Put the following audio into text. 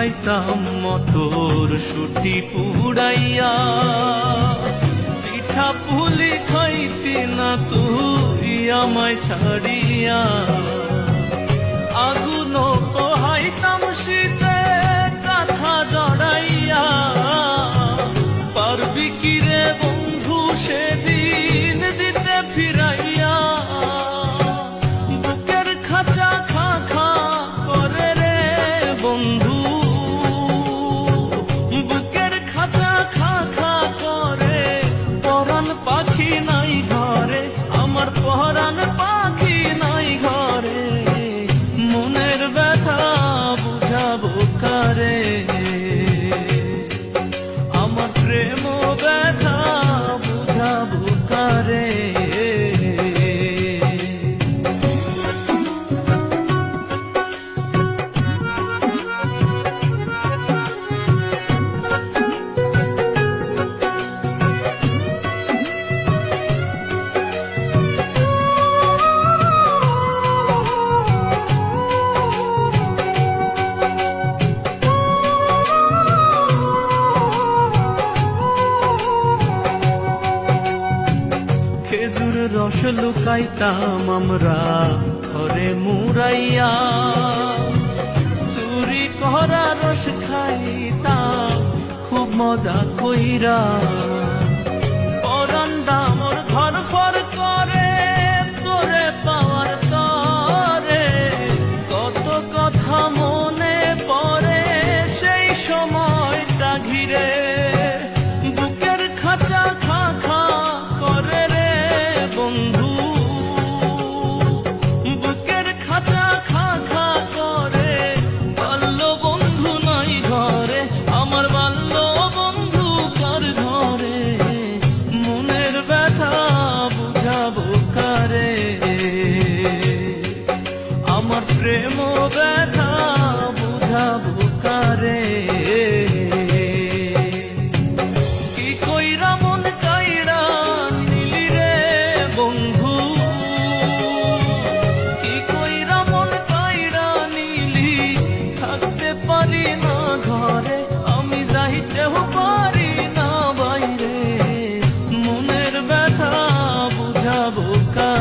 খাইতাম মটর শুটি পুড়াইয়া, পিঠা পুলি খাইতি না তুই আমায় ছাড়িয়া। আগুন পোহাইতাম শীতে কাঁথা জড়াইয়া, পারবি কি রে বন্ধু সেদিন দিতে ফিরাইয়া। বুকের খাঁচা খা খা করে রে বন্ধু, বুকের খাঁচা খা খা করে। পরাণ পাখি নাই ঘরে, আমার পরাণ পাখি নাই ঘরে। মনের ব্যথা বুঝাবো কারে, আমার প্রেম ব্যথা বুঝাবো কারে। খেজুর রস লুকাইতাম আমরা ঘরে মুরাইয়া, চুরি করা রস খাইতাম খুব মজা কইরা। পরান্ডা মোর ঘর ফর করে তোরে পাওয়ার তরে, কত কথা মনে পড়ে সেই সময়টা ঘিরে। বুকের খাঁচা খা খা করে রে বন্ধু, বুকের খাঁচা খা খা করে। বাল্য বন্ধু নাই ঘরে, আমার বাল্য বন্ধু কার ঘরে। মনের ব্যথা বুঝাবো কারে, আমার প্রেম ব্যথা বুঝাবো কারে। কি কইরা মন কাইড়া নিলি রে বন্ধু, কি কইরা মন কাইড়া নিলি। থাকতে পারি না ঘরে, আমি যাইতেও পারি না বাইরে। মনের ব্যথা বুঝাবো কারে।